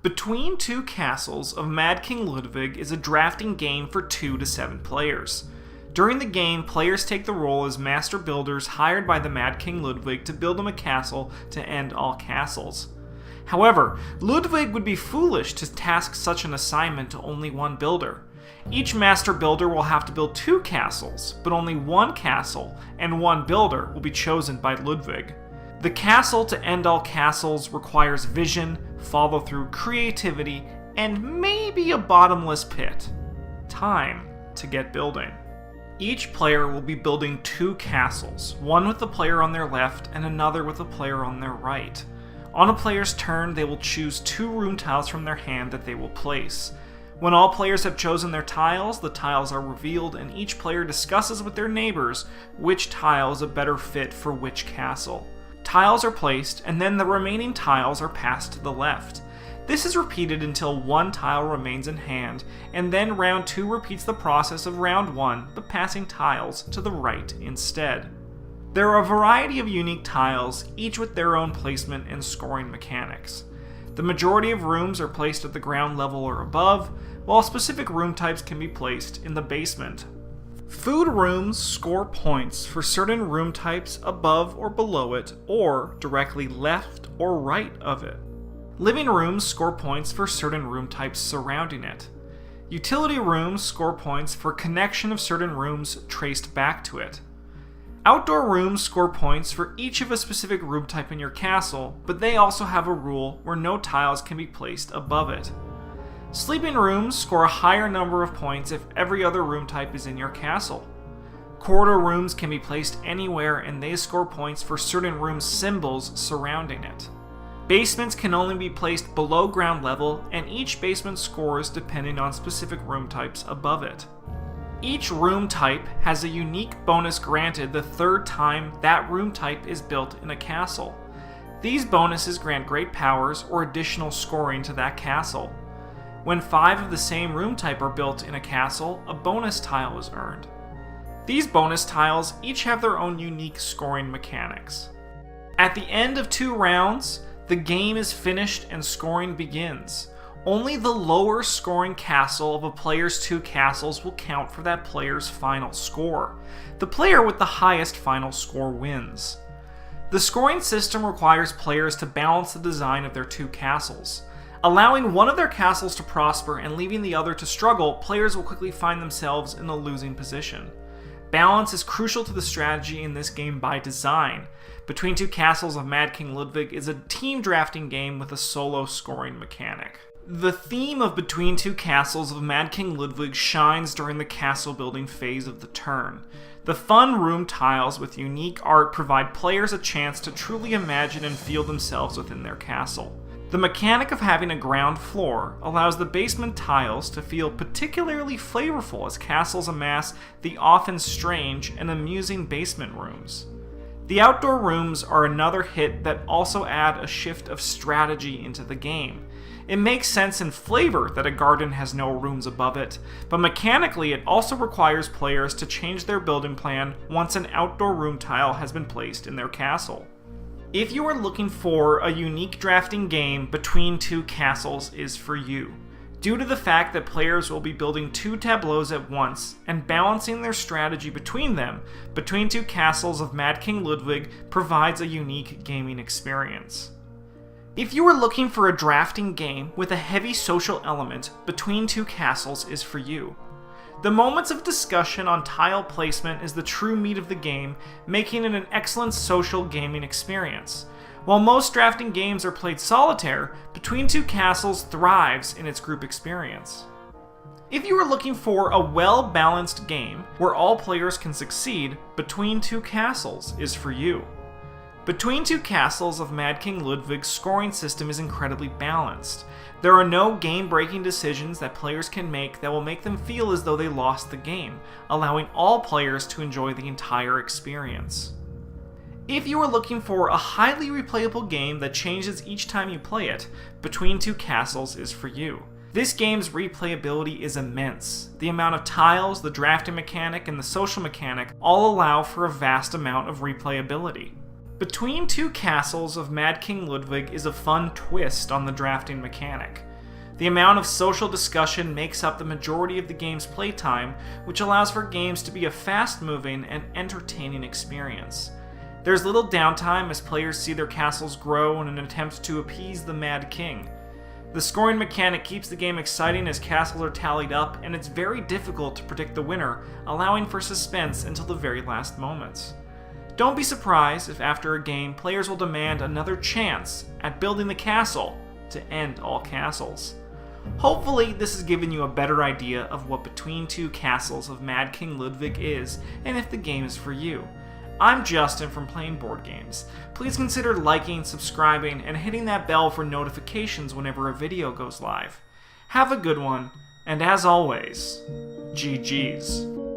Between Two Castles of Mad King Ludwig is a drafting game for 2 to 7 players. During the game, players take the role as master builders hired by the Mad King Ludwig to build him a castle to end all castles. However, Ludwig would be foolish to task such an assignment to only one builder. Each master builder will have to build 2 castles, but only 1 castle and 1 builder will be chosen by Ludwig. The castle to end all castles requires vision, follow-through, creativity, and maybe a bottomless pit. Time to get building. Each player will be building 2 castles, one with the player on their left and another with the player on their right. On a player's turn, they will choose 2 room tiles from their hand that they will place. When all players have chosen their tiles, the tiles are revealed and each player discusses with their neighbors which tile is a better fit for which castle. Tiles are placed, and then the remaining tiles are passed to the left. This is repeated until 1 tile remains in hand, and then round 2 repeats the process of round 1, but passing tiles to the right instead. There are a variety of unique tiles, each with their own placement and scoring mechanics. The majority of rooms are placed at the ground level or above, while specific room types can be placed in the basement. Food rooms score points for certain room types above or below it, or directly left or right of it. Living rooms score points for certain room types surrounding it. Utility rooms score points for connection of certain rooms traced back to it. Outdoor rooms score points for each of a specific room type in your castle, but they also have a rule where no tiles can be placed above it. Sleeping rooms score a higher number of points if every other room type is in your castle. Corridor rooms can be placed anywhere and they score points for certain room symbols surrounding it. Basements can only be placed below ground level, and each basement scores depending on specific room types above it. Each room type has a unique bonus granted the 3rd time that room type is built in a castle. These bonuses grant great powers or additional scoring to that castle. When 5 of the same room type are built in a castle, a bonus tile is earned. These bonus tiles each have their own unique scoring mechanics. At the end of 2 rounds, the game is finished and scoring begins. Only the lower scoring castle of a player's 2 castles will count for that player's final score. The player with the highest final score wins. The scoring system requires players to balance the design of their 2 castles. Allowing one of their castles to prosper and leaving the other to struggle, players will quickly find themselves in a losing position. Balance is crucial to the strategy in this game by design. Between Two Castles of Mad King Ludwig is a team drafting game with a solo scoring mechanic. The theme of Between Two Castles of Mad King Ludwig shines during the castle building phase of the turn. The fun room tiles with unique art provide players a chance to truly imagine and feel themselves within their castle. The mechanic of having a ground floor allows the basement tiles to feel particularly flavorful as castles amass the often strange and amusing basement rooms. The outdoor rooms are another hit that also add a shift of strategy into the game. It makes sense in flavor that a garden has no rooms above it, but mechanically it also requires players to change their building plan once an outdoor room tile has been placed in their castle. If you are looking for a unique drafting game, Between Two Castles is for you. Due to the fact that players will be building 2 tableaus at once and balancing their strategy between them, Between Two Castles of Mad King Ludwig provides a unique gaming experience. If you are looking for a drafting game with a heavy social element, Between Two Castles is for you. The moments of discussion on tile placement is the true meat of the game, making it an excellent social gaming experience. While most drafting games are played solitaire, Between Two Castles thrives in its group experience. If you are looking for a well-balanced game where all players can succeed, Between Two Castles is for you. Between Two Castles of Mad King Ludwig's scoring system is incredibly balanced. There are no game-breaking decisions that players can make that will make them feel as though they lost the game, allowing all players to enjoy the entire experience. If you are looking for a highly replayable game that changes each time you play it, Between Two Castles is for you. This game's replayability is immense. The amount of tiles, the drafting mechanic, and the social mechanic all allow for a vast amount of replayability. Between Two Castles of Mad King Ludwig is a fun twist on the drafting mechanic. The amount of social discussion makes up the majority of the game's playtime, which allows for games to be a fast-moving and entertaining experience. There's little downtime as players see their castles grow in an attempt to appease the Mad King. The scoring mechanic keeps the game exciting as castles are tallied up, and it's very difficult to predict the winner, allowing for suspense until the very last moments. Don't be surprised if after a game, players will demand another chance at building the castle to end all castles. Hopefully, this has given you a better idea of what Between Two Castles of Mad King Ludwig is, and if the game is for you. I'm Justin from Playing Board Games. Please consider liking, subscribing, and hitting that bell for notifications whenever a video goes live. Have a good one, and as always, GG's.